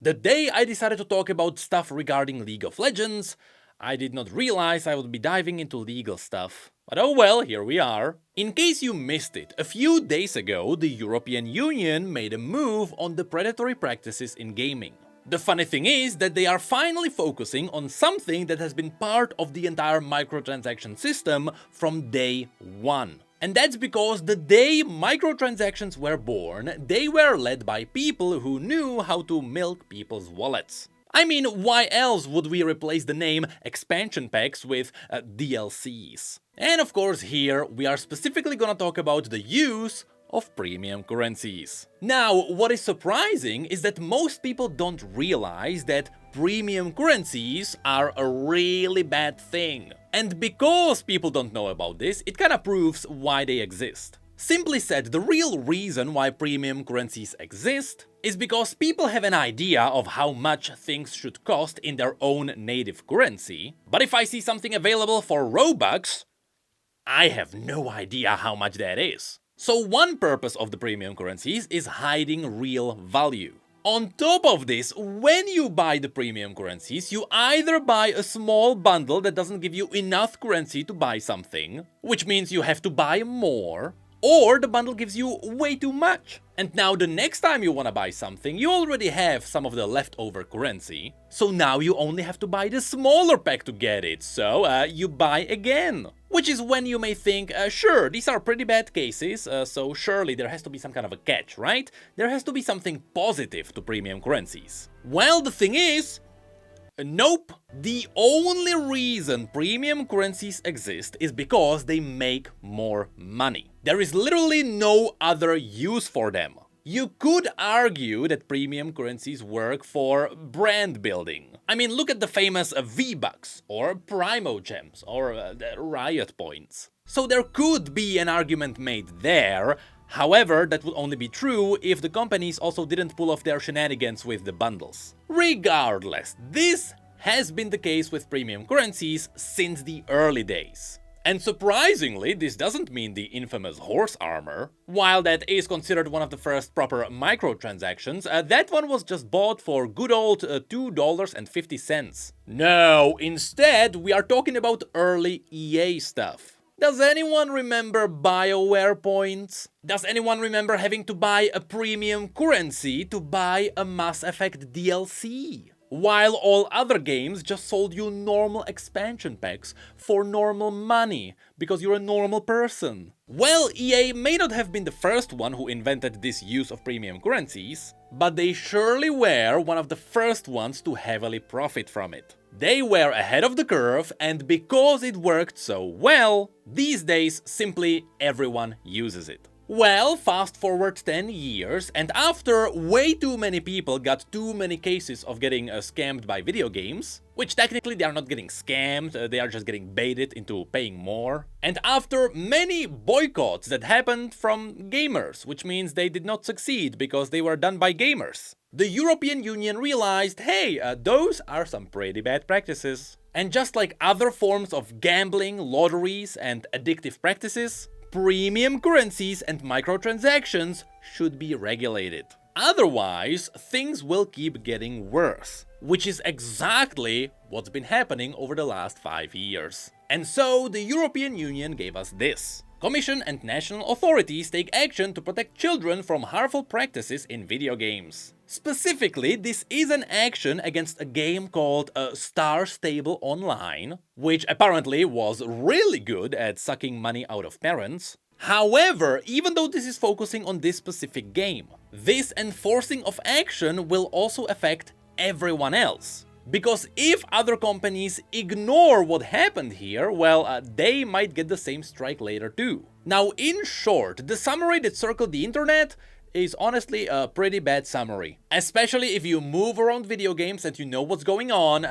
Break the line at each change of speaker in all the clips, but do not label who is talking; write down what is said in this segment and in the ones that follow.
The day I decided to talk about stuff regarding League of Legends, I did not realize I would be diving into legal stuff. But oh well, here we are. In case you missed it, a few days ago the European Union made a move on the predatory practices in gaming. The funny thing is that they are finally focusing on something that has been part of the entire microtransaction system from day one. And that's because the day microtransactions were born, they were led by people who knew how to milk people's wallets. I mean, why else would we replace the name expansion packs with DLCs? And of course here we are specifically gonna talk about the use of premium currencies. Now, what is surprising is that most people don't realize that premium currencies are a really bad thing. And because people don't know about this, it kinda proves why they exist. Simply said, the real reason why premium currencies exist is because people have an idea of how much things should cost in their own native currency, but if I see something available for Robux, I have no idea how much that is. So one purpose of the premium currencies is hiding real value. On top of this, when you buy the premium currencies, you either buy a small bundle that doesn't give you enough currency to buy something, which means you have to buy more, or the bundle gives you way too much. And now the next time you want to buy something, you already have some of the leftover currency, so now you only have to buy the smaller pack to get it, so you buy again. Which is when you may think, sure, these are pretty bad cases, so surely there has to be some kind of a catch, right? There has to be something positive to premium currencies. Well, the thing is, nope. The only reason premium currencies exist is because they make more money. There is literally no other use for them. You could argue that premium currencies work for brand building. I mean, look at the famous V-Bucks, or Primo Gems, or Riot Points. So there could be an argument made there. However, that would only be true if the companies also didn't pull off their shenanigans with the bundles. Regardless, this has been the case with premium currencies since the early days. And surprisingly, this doesn't mean the infamous horse armor. While that is considered one of the first proper microtransactions, that one was just bought for good old $2.50. No, instead we are talking about early EA stuff. Does anyone remember BioWare points? Does anyone remember having to buy a premium currency to buy a Mass Effect DLC? While all other games just sold you normal expansion packs for normal money, because you're a normal person. Well, EA may not have been the first one who invented this use of premium currencies, but they surely were one of the first ones to heavily profit from it. They were ahead of the curve, and because it worked so well, these days simply everyone uses it. Well, fast forward 10 years, and after way too many people got too many cases of getting scammed by video games, which technically they are not getting scammed, they are just getting baited into paying more, and after many boycotts that happened from gamers, which means they did not succeed because they were done by gamers, the European Union realized, hey, those are some pretty bad practices. And just like other forms of gambling, lotteries, and addictive practices, premium currencies and microtransactions should be regulated. Otherwise, things will keep getting worse, which is exactly what's been happening over the last 5 years. And so the European Union gave us this. Commission and national authorities take action to protect children from harmful practices in video games. Specifically, this is an action against a game called Star Stable Online, which apparently was really good at sucking money out of parents. However, even though this is focusing on this specific game, this enforcing of action will also affect everyone else. Because if other companies ignore what happened here, well, they might get the same strike later too. Now, in short, the summary that circled the internet is honestly a pretty bad summary. Especially if you move around video games and you know what's going on,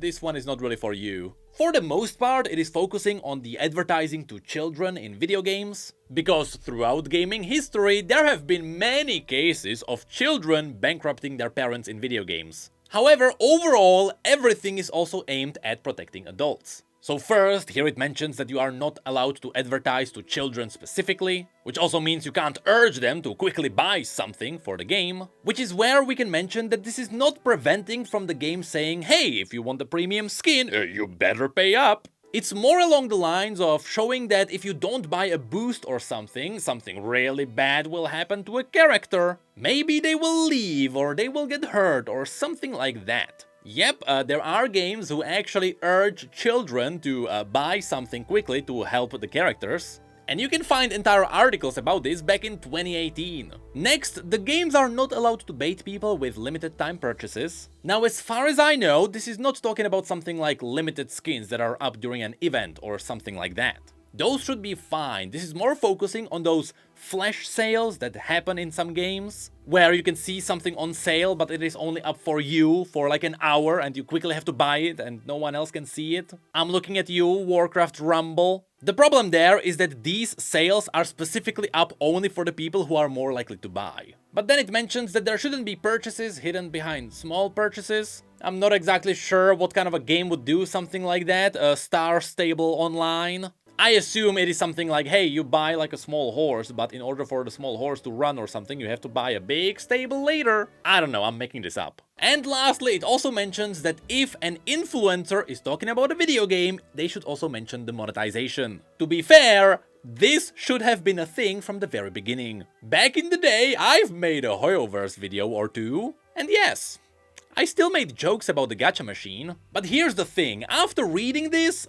this one is not really for you. For the most part, it is focusing on the advertising to children in video games, because throughout gaming history there have been many cases of children bankrupting their parents in video games. However, overall, everything is also aimed at protecting adults. So first, here it mentions that you are not allowed to advertise to children specifically, which also means you can't urge them to quickly buy something for the game, which is where we can mention that this is not preventing from the game saying, hey, if you want the premium skin, you better pay up. It's more along the lines of showing that if you don't buy a boost or something really bad will happen to a character. Maybe they will leave or they will get hurt or something like that. Yep, there are games who actually urge children to buy something quickly to help the characters. And you can find entire articles about this back in 2018. Next, the games are not allowed to bait people with limited time purchases. Now, as far as I know, this is not talking about something like limited skins that are up during an event or something like that. Those should be fine. This is more focusing on those flash sales that happen in some games, where you can see something on sale but it is only up for you for like an hour and you quickly have to buy it and no one else can see it. I'm looking at you, Warcraft Rumble. The problem there is that these sales are specifically up only for the people who are more likely to buy. But then it mentions that there shouldn't be purchases hidden behind small purchases. I'm not exactly sure what kind of a game would do something like that, a Star Stable Online. I assume it is something like, hey, you buy like a small horse, but in order for the small horse to run or something, you have to buy a big stable later. I don't know, I'm making this up. And lastly, it also mentions that if an influencer is talking about a video game, they should also mention the monetization. To be fair, this should have been a thing from the very beginning. Back in the day, I've made a Hoyoverse video or two, and yes, I still made jokes about the gacha machine. But here's the thing, after reading this,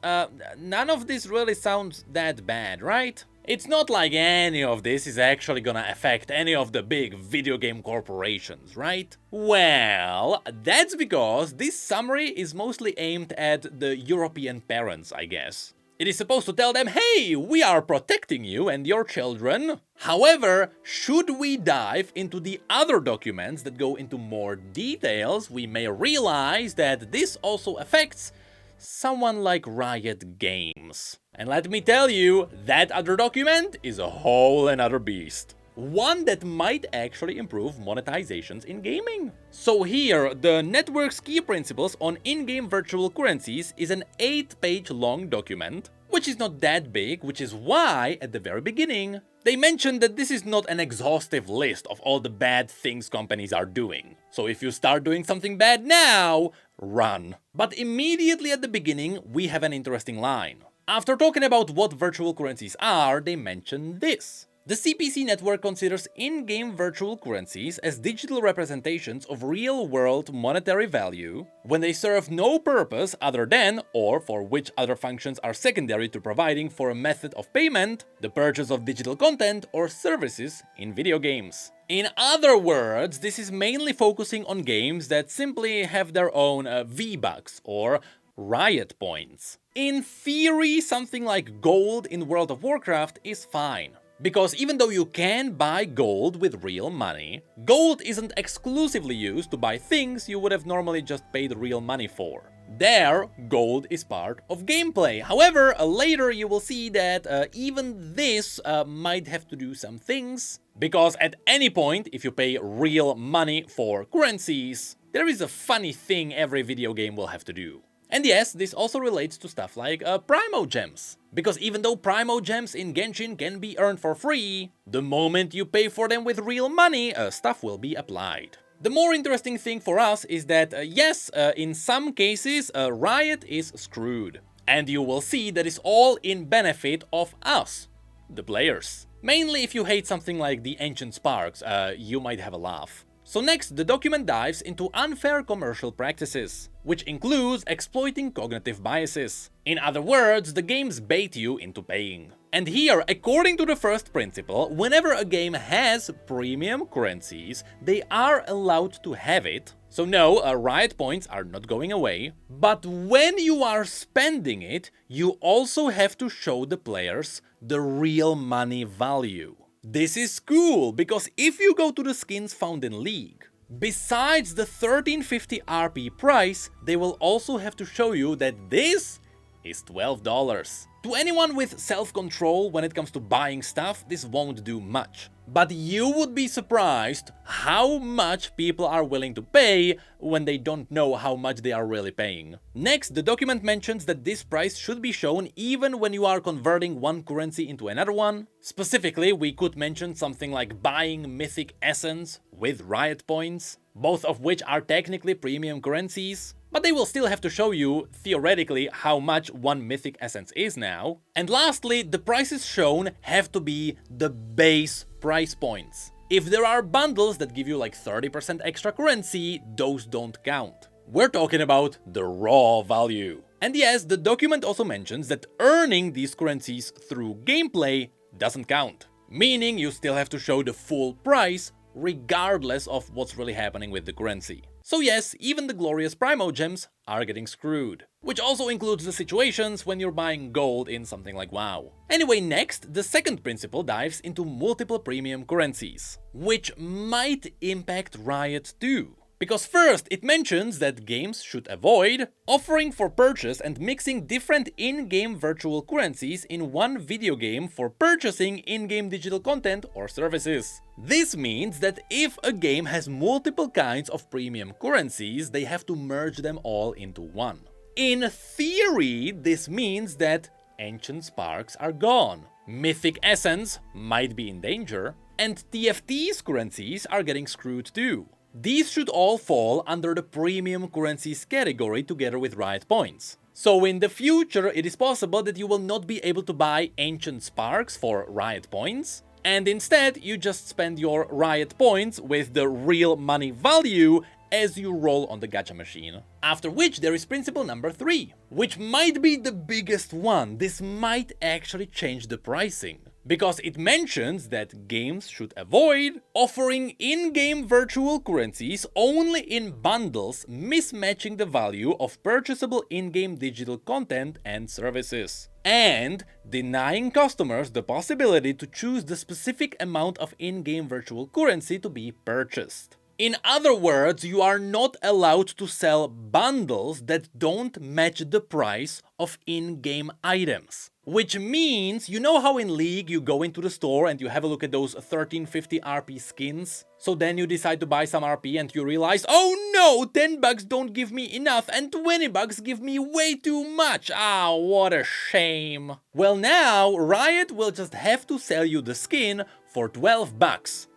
none of this really sounds that bad, right? It's not like any of this is actually gonna affect any of the big video game corporations, right? Well, that's because this summary is mostly aimed at the European parents, I guess. It is supposed to tell them, hey, we are protecting you and your children. However, should we dive into the other documents that go into more details, we may realize that this also affects someone like Riot Games. And let me tell you, that other document is a whole another beast. One that might actually improve monetizations in gaming. So here, the network's key principles on in-game virtual currencies is an 8-page long document, which is not that big, which is why, at the very beginning, they mentioned that this is not an exhaustive list of all the bad things companies are doing. So if you start doing something bad now, run. But immediately at the beginning, we have an interesting line. After talking about what virtual currencies are, they mention this. The CPC network considers in-game virtual currencies as digital representations of real-world monetary value when they serve no purpose other than, or for which other functions are secondary to providing for a method of payment, the purchase of digital content or services in video games. In other words, this is mainly focusing on games that simply have their own V-Bucks or Riot points. In theory, something like gold in World of Warcraft is fine. Because even though you can buy gold with real money, gold isn't exclusively used to buy things you would have normally just paid real money for. There, gold is part of gameplay. However, later you will see that even this might have to do some things. Because at any point, if you pay real money for currencies, there is a funny thing every video game will have to do. And yes, this also relates to stuff like Primo Gems. Because even though Primo Gems in Genshin can be earned for free, the moment you pay for them with real money, stuff will be applied. The more interesting thing for us is that, yes, in some cases, Riot is screwed. And you will see that it's all in benefit of us, the players. Mainly if you hate something like the Ancient Sparks, you might have a laugh. So next, the document dives into unfair commercial practices, which includes exploiting cognitive biases. In other words, the games bait you into paying. And here, according to the first principle, whenever a game has premium currencies, they are allowed to have it. So no, Riot points are not going away. But when you are spending it, you also have to show the players the real money value. This is cool, because if you go to the skins found in League, besides the 1350 RP price, they will also have to show you that this is $12. To anyone with self-control when it comes to buying stuff, this won't do much. But you would be surprised how much people are willing to pay when they don't know how much they are really paying. Next, the document mentions that this price should be shown even when you are converting one currency into another one. Specifically, we could mention something like buying Mythic Essence with Riot Points, both of which are technically premium currencies, but they will still have to show you, theoretically, how much one Mythic Essence is now. And lastly, the prices shown have to be the base price points. If there are bundles that give you like 30% extra currency, those don't count. We're talking about the raw value. And yes, the document also mentions that earning these currencies through gameplay doesn't count, meaning you still have to show the full price regardless of what's really happening with the currency. So yes, even the glorious Primo gems are getting screwed. Which also includes the situations when you're buying gold in something like WoW. Anyway, next, the second principle dives into multiple premium currencies, which might impact Riot too. Because first, it mentions that games should avoid offering for purchase and mixing different in-game virtual currencies in one video game for purchasing in-game digital content or services. This means that if a game has multiple kinds of premium currencies, they have to merge them all into one. In theory, this means that Ancient Sparks are gone, Mythic Essence might be in danger, and TFT's currencies are getting screwed too. These should all fall under the premium currencies category together with Riot Points. So in the future, it is possible that you will not be able to buy Ancient Sparks for Riot Points, and instead you just spend your Riot Points with the real money value as you roll on the gacha machine. After which there is principle number 3, which might be the biggest one. This might actually change the pricing, because it mentions that games should avoid offering in-game virtual currencies only in bundles, mismatching the value of purchasable in-game digital content and services, and denying customers the possibility to choose the specific amount of in-game virtual currency to be purchased. In other words, you are not allowed to sell bundles that don't match the price of in-game items. Which means, you know how in League you go into the store and you have a look at those 1350 RP skins? So then you decide to buy some RP and you realize, oh no, 10 bucks don't give me enough and 20 bucks give me way too much. Ah, what a shame. Well now, Riot will just have to sell you the skin for 12 bucks.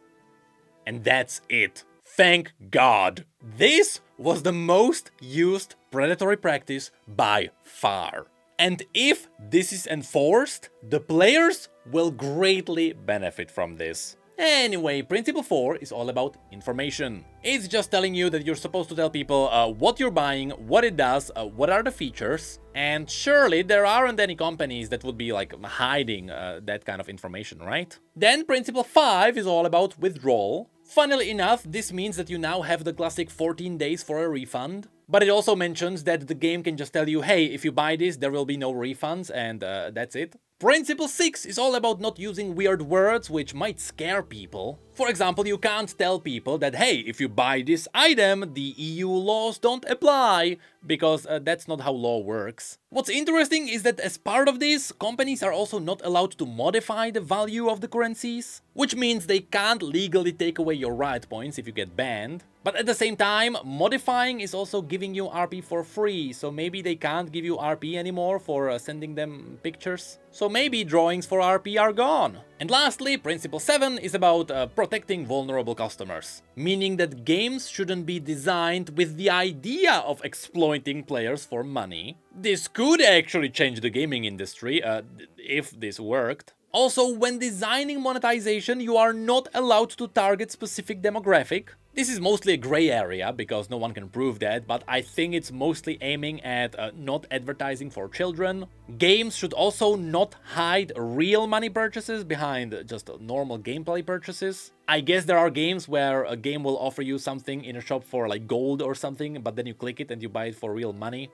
And that's it. Thank God. This was the most used predatory practice by far. And if this is enforced, the players will greatly benefit from this. Anyway, principle 4 is all about information. It's just telling you that you're supposed to tell people what you're buying, what it does, what are the features, and surely there aren't any companies that would be like hiding that kind of information, right? Then principle 5 is all about withdrawal. Funnily enough, this means that you now have the classic 14 days for a refund. But it also mentions that the game can just tell you, hey, if you buy this, there will be no refunds, and that's it. Principle 6 is all about not using weird words which might scare people. For example, you can't tell people that, hey, if you buy this item, the EU laws don't apply, because that's not how law works. What's interesting is that as part of this, companies are also not allowed to modify the value of the currencies, which means they can't legally take away your Riot Points if you get banned. But at the same time, modifying is also giving you RP for free, so maybe they can't give you RP anymore for sending them pictures. So maybe drawings for RP are gone. And lastly, principle 7 is about protecting vulnerable customers, meaning that games shouldn't be designed with the idea of exploiting players for money. This could actually change the gaming industry, if this worked. Also, when designing monetization, you are not allowed to target specific demographic. This is mostly a gray area, because no one can prove that, but I think it's mostly aiming at not advertising for children. Games should also not hide real money purchases behind just normal gameplay purchases. I guess there are games where a game will offer you something in a shop for like gold or something, but then you click it and you buy it for real money.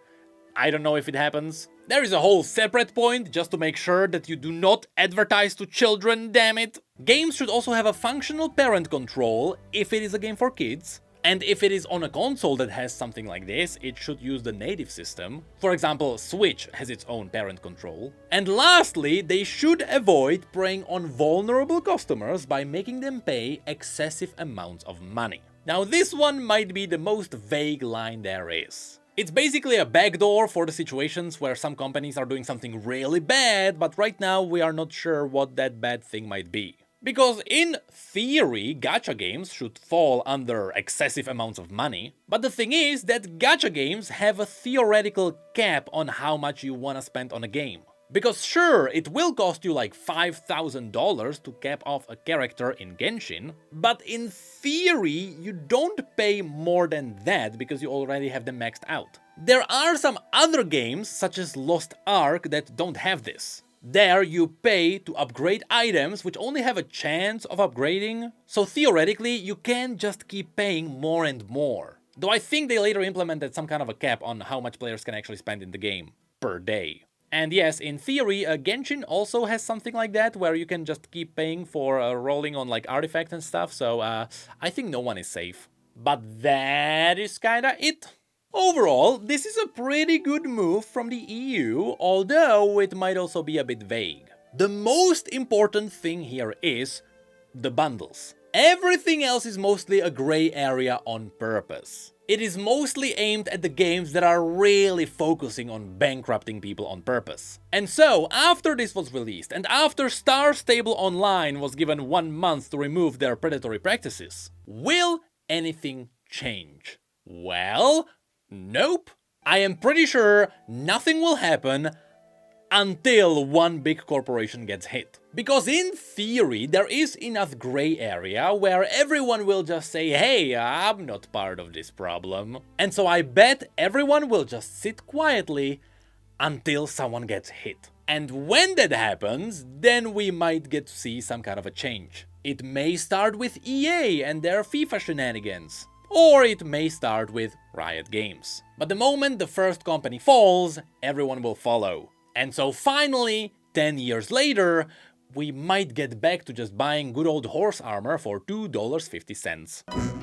I don't know if it happens. There is a whole separate point just to make sure that you do not advertise to children, damn it. Games should also have a functional parent control if it is a game for kids. And if it is on a console that has something like this, it should use the native system. For example, Switch has its own parent control. And lastly, they should avoid preying on vulnerable customers by making them pay excessive amounts of money. Now, this one might be the most vague line there is. It's basically a backdoor for the situations where some companies are doing something really bad, but right now we are not sure what that bad thing might be. Because in theory, gacha games should fall under excessive amounts of money, but the thing is that gacha games have a theoretical cap on how much you wanna spend on a game. Because sure, it will cost you like $5,000 to cap off a character in Genshin, but in theory, you don't pay more than that because you already have them maxed out. There are some other games, such as Lost Ark, that don't have this. There you pay to upgrade items which only have a chance of upgrading, so theoretically you can just keep paying more and more. Though I think they later implemented some kind of a cap on how much players can actually spend in the game per day. And yes, in theory, Genshin also has something like that, where you can just keep paying for rolling on like artifacts and stuff, so I think no one is safe. But that is kinda it. Overall, this is a pretty good move from the EU, although it might also be a bit vague. The most important thing here is the bundles. Everything else is mostly a gray area on purpose. It is mostly aimed at the games that are really focusing on bankrupting people on purpose. And so, after this was released, and after Star Stable Online was given 1 month to remove their predatory practices, will anything change? Well, nope. I am pretty sure nothing will happen until one big corporation gets hit. Because in theory, there is enough gray area where everyone will just say, hey, I'm not part of this problem. And so I bet everyone will just sit quietly until someone gets hit. And when that happens, then we might get to see some kind of a change. It may start with EA and their FIFA shenanigans. Or it may start with Riot Games. But the moment the first company falls, everyone will follow. And so finally, 10 years later, we might get back to just buying good old horse armor for $2.50.